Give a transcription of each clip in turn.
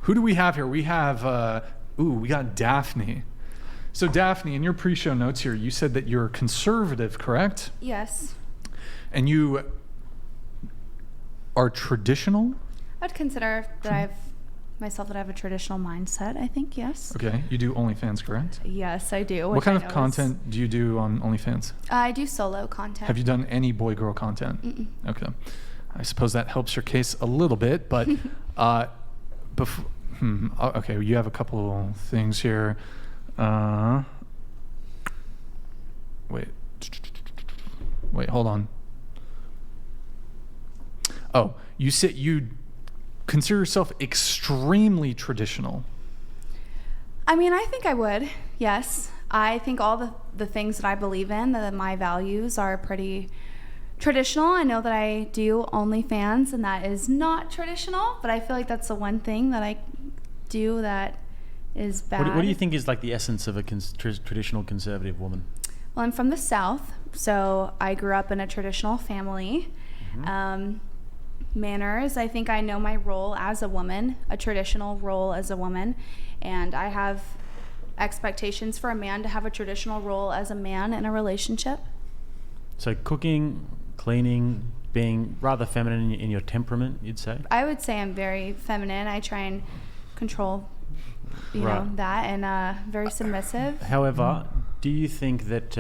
Who do we have here? We have, we got Daphne. So Daphne, in your pre-show notes here, you said that you're conservative, correct? Yes. And you are traditional? I'd consider that I have a traditional mindset, I think, yes. Okay. You do OnlyFans, correct? Yes, I do. What kind of content do you do on OnlyFans? I do solo content. Have you done any boy-girl content? Mm-mm. Okay. I suppose that helps your case a little bit, but okay, you have a couple things here. Wait, hold on. Oh, you said you consider yourself extremely traditional. I mean, I think I would, yes. I think all the things that I believe in, that my values are pretty traditional. I know that I do OnlyFans, and that is not traditional, but I feel like that's the one thing that I do that is bad. What do you think is like the essence of a traditional conservative woman? Well, I'm from the South, so I grew up in a traditional family. Mm-hmm. Manners, I think I know my role as a woman, a traditional role as a woman, and I have expectations for a man to have a traditional role as a man in a relationship. So cooking, cleaning, being rather feminine in your temperament, you'd say? I would say I'm very feminine. I try and control that, and very submissive. However, do you think that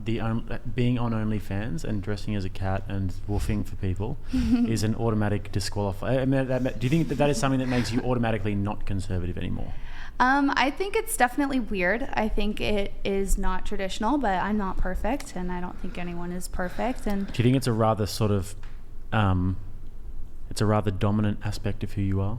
being on OnlyFans and dressing as a cat and woofing for people is an automatic disqualifier? I mean, do you think that is something that makes you automatically not conservative anymore? I think it's definitely weird. I think it is not traditional, but I'm not perfect, and I don't think anyone is perfect. And do you think it's a rather sort of, it's a rather dominant aspect of who you are?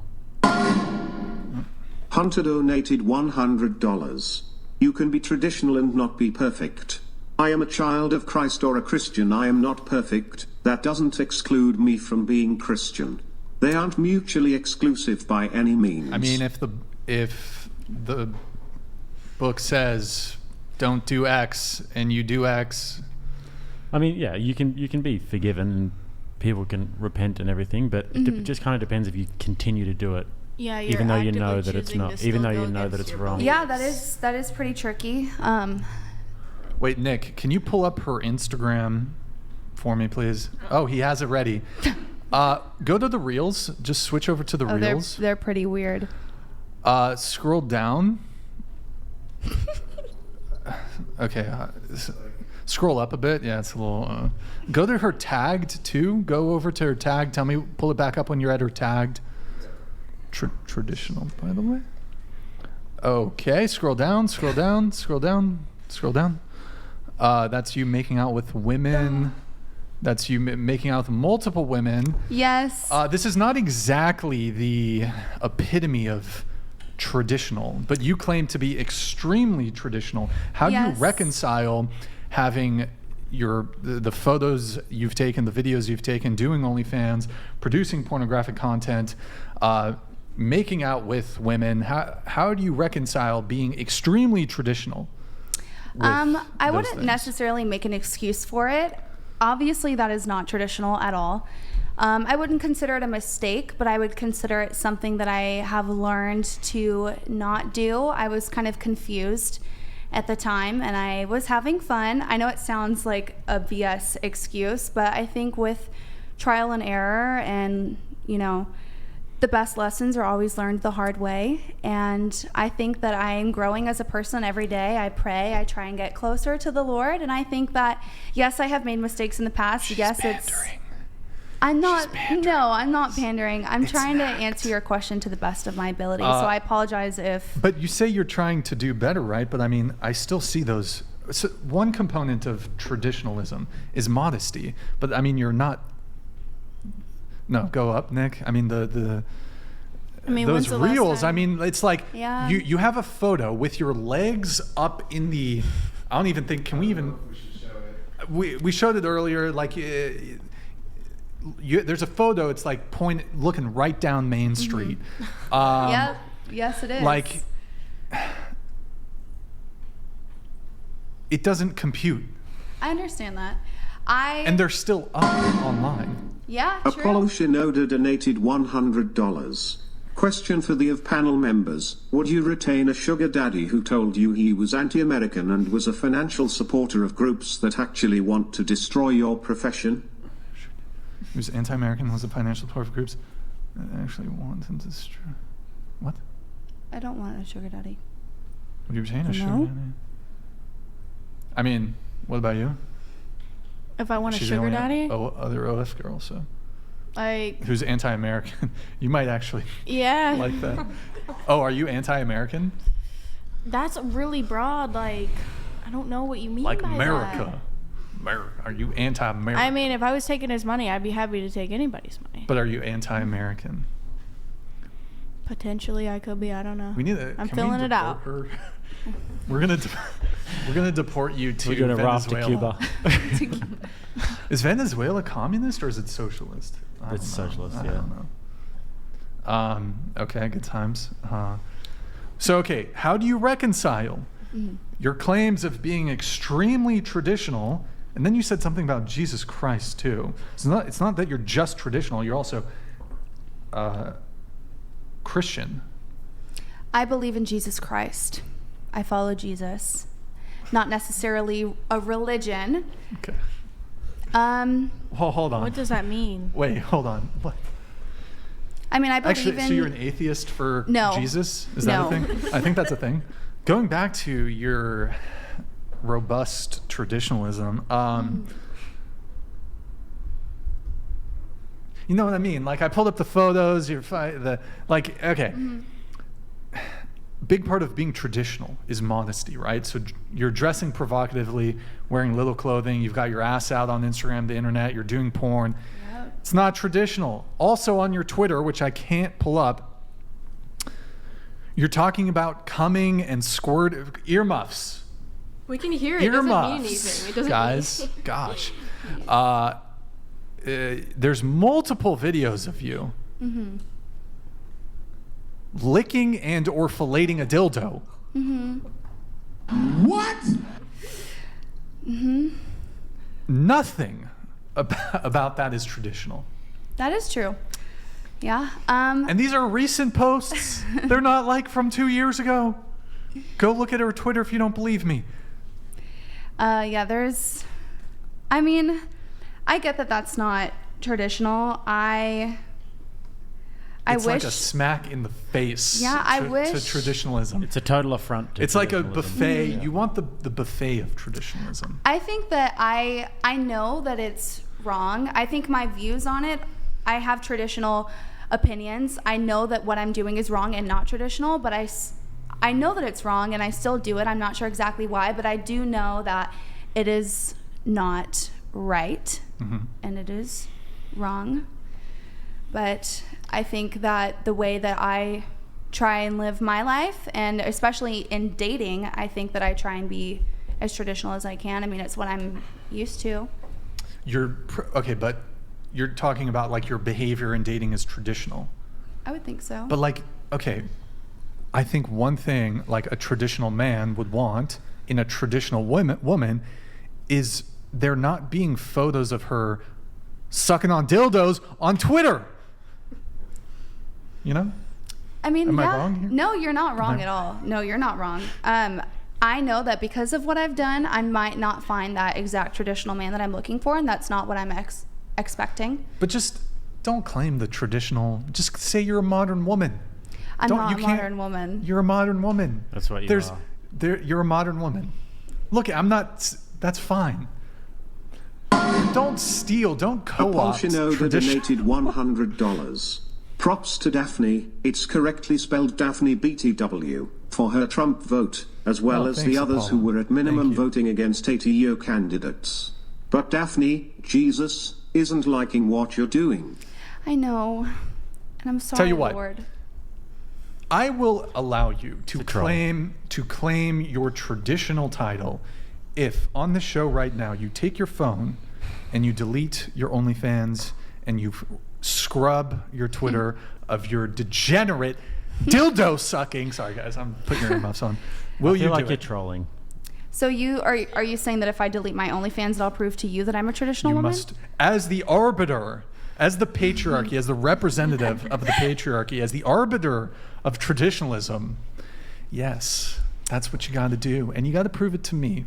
Hunter donated $100. You can be traditional and not be perfect. I am a child of Christ or a Christian. I am not perfect. That doesn't exclude me from being Christian. They aren't mutually exclusive by any means. I mean, if the book says don't do X and you do X, I mean, yeah, you can be forgiven and people can repent and everything, but it just kind of depends if you continue to do it. Yeah, even though you know that it's not, even though you know that it's wrong. Yeah, that is pretty tricky. Wait, Nick, can you pull up her Instagram for me, please? Oh, he has it ready. Go to the Reels. Just switch over to the Reels. They're pretty weird. Scroll down. Okay. Scroll up a bit. Yeah, it's a little... go to her tagged, too. Go over to her tagged. Pull it back up when you're at her tagged. Traditional, by the way. Okay, scroll down. That's you making out with women. That's you making out with multiple women. Yes. This is not exactly the epitome of traditional, but you claim to be extremely traditional. How do you reconcile having the photos you've taken, the videos you've taken, doing OnlyFans, producing pornographic content, making out with women? How do you reconcile being extremely traditional? I wouldn't necessarily make an excuse for it. Obviously, that is not traditional at all. I wouldn't consider it a mistake, but I would consider it something that I have learned to not do. I was kind of confused at the time, and I was having fun. I know it sounds like a BS excuse, but I think with trial and error and, the best lessons are always learned the hard way. And I think that I am growing as a person every day. I pray, I try and get closer to the Lord. And I think that, yes, I have made mistakes in the past. She's yes, pandering. I'm not pandering. I'm trying to answer your question to the best of my ability. So I apologize if... But you say you're trying to do better, right? But I mean, I still see those... So one component of traditionalism is modesty. But I mean, you're not... No, go up, Nick. I mean, those Reels, I mean, it's like you have a photo with your legs up in the... I don't even think... Can we even... We should show it. We showed it earlier, like... there's a photo. It's like looking right down Main Street. Yep. Yes, it is. Like, it doesn't compute. I understand that. And they're still up online. Yeah, true. Apollo Shinoda donated $100. Question for the panel members. Would you retain a sugar daddy who told you he was anti-American and was a financial supporter of groups that actually want to destroy your profession? He was anti-American, was a financial supporter of groups that actually want to destroy... What? I don't want a sugar daddy. Would you retain a sugar No. daddy? I mean, what about you? If I want a She's the sugar only daddy, other OF girl, so... like, Who's anti-American. You might actually yeah, like that. Oh, are you anti-American? that's really broad. Like, I don't know what you mean Like by America. America. Are you that. anti-American? I mean, if I was taking his money, I'd be happy to take anybody's money. But are you anti-American? Potentially, I could be. I don't know. We need to. I'm can we filling it out. deport her? We're gonna deport you to We're going to raft to Venezuela. Cuba. Is Venezuela communist or is it socialist? I It's don't know. socialist, I yeah. don't know. Okay, good times. So, okay, how do you reconcile your claims of being extremely traditional? And then you said something about Jesus Christ too. It's not that you're just traditional. You're also Christian. I believe in Jesus Christ. I follow Jesus. Not necessarily a religion. Okay. Hold on. What does that mean? Wait, hold on. What? I mean, I believe Actually, in... so you're an atheist for No. Jesus? Is that No. a thing? I think that's a thing. Going back to your robust traditionalism, you know what I mean? Like, I pulled up the photos. Okay. Big part of being traditional is modesty, right? So you're dressing provocatively, wearing little clothing. You've got your ass out on Instagram, the internet. You're doing porn. Yep. It's not traditional. Also on your Twitter, which I can't pull up, you're talking about coming and squirt earmuffs. We can hear it. It doesn't mean anything. It doesn't Guys, mean gosh. There's multiple videos of you licking and or filleting a dildo. What? Nothing about that is traditional. That is true. Yeah. And these are recent posts. They're not like from 2 years ago. Go look at her Twitter if you don't believe me. Yeah, I mean, I get that that's not traditional. It's wish... like a smack in the face Yeah, I to wish... traditionalism. It's a total affront to It's like a traditionalism. buffet. Yeah. You want the buffet of traditionalism. I think that I know that it's wrong. I think my views on it, I have traditional opinions. I know that what I'm doing is wrong and not traditional, but I know that it's wrong and I still do it. I'm not sure exactly why, but I do know that it is not right and it is wrong. But I think that the way that I try and live my life, and especially in dating, I think that I try and be as traditional as I can. I mean, it's what I'm used to. Okay, but you're talking about like your behavior in dating is traditional. I would think so. But like, okay, I think one thing like a traditional man would want in a traditional woman is there not being photos of her sucking on dildos on Twitter. You know? I mean, Am I yeah. wrong here? No, you're not wrong No. at all. No, you're not wrong. I know that because of what I've done, I might not find that exact traditional man that I'm looking for, and that's not what I'm expecting. But just don't claim the traditional. Just say you're a modern woman. I'm Don't- not you a can't- modern woman. You're a modern woman. That's what you are. You're a modern woman. Look, I'm not. That's fine. Don't steal. Don't co-opt Apolshino tradition. donated $100. Props to Daphne, it's correctly spelled Daphne BTW, for her Trump vote, as well Oh, as thanks, the others who Apollo. were at minimum Thank you. voting against ATO candidates. But Daphne, Jesus, isn't liking what you're doing. I know. And I'm sorry, Tell you what. Lord. I will allow you to a troll. claim your traditional title if on the show right now you take your phone and you delete your OnlyFans and you scrub your Twitter of your degenerate dildo sucking. Sorry guys, I'm putting your earmuffs on. Will I feel you like do you're it? trolling. So are you saying that if I delete my OnlyFans, that'll prove to you that I'm a traditional You woman? must, as the arbiter as the patriarchy, as the representative of the patriarchy, as the arbiter of traditionalism, yes, that's what you got to do. And you got to prove it to me.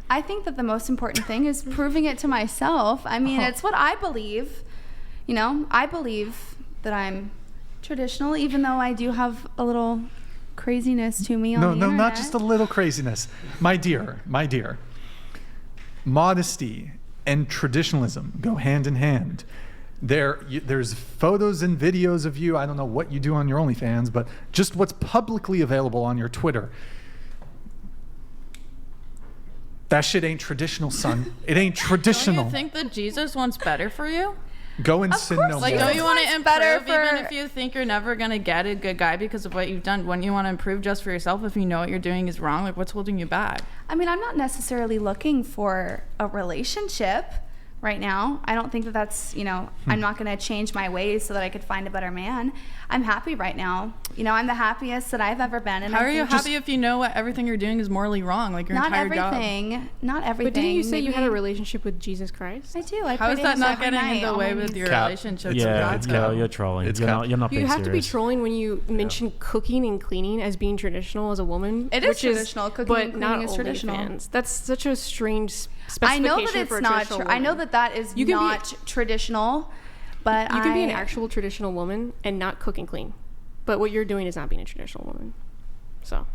I think that the most important thing is proving it to myself. I mean, it's what I believe. You know, I believe that I'm traditional, even though I do have a little craziness to me on the internet. No, not just a little craziness. My dear, modesty and traditionalism go hand in hand. There's photos and videos of you. I don't know what you do on your OnlyFans, but just what's publicly available on your Twitter. That shit ain't traditional, son. It ain't traditional. Don't you think that Jesus wants better for you? Go and sin no more. Like, don't you want to improve even if you think you're never going to get a good guy because of what you've done? Wouldn't you want to improve just for yourself if you know what you're doing is wrong? Like, what's holding you back? I mean, I'm not necessarily looking for a relationship right now. I don't think that that's, you know, I'm not going to change my ways so that I could find a better man. I'm happy right now. You know, I'm the happiest that I've ever been. And how are you happy if you know what everything you're doing is morally wrong, like your entire job? Not everything. But didn't you say you had a relationship with Jesus Christ? I do. How is that not getting in the way with your relationship? Yeah, you're trolling. You're not being You have serious. to be trolling when you mention cooking and cleaning as being traditional as a woman. It is traditional. Cooking and cleaning is traditional. Fans. That's such a strange specification. I know that it's not. I know that is not traditional. But you can be an actual traditional woman and not cook and clean. But what you're doing is not being a traditional woman. So,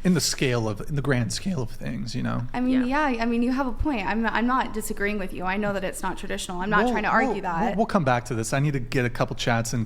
in the grand scale of things, you know. I mean, I mean, you have a point. I'm not disagreeing with you. I know that it's not traditional. I'm not trying to argue that. We'll come back to this. I need to get a couple chats in.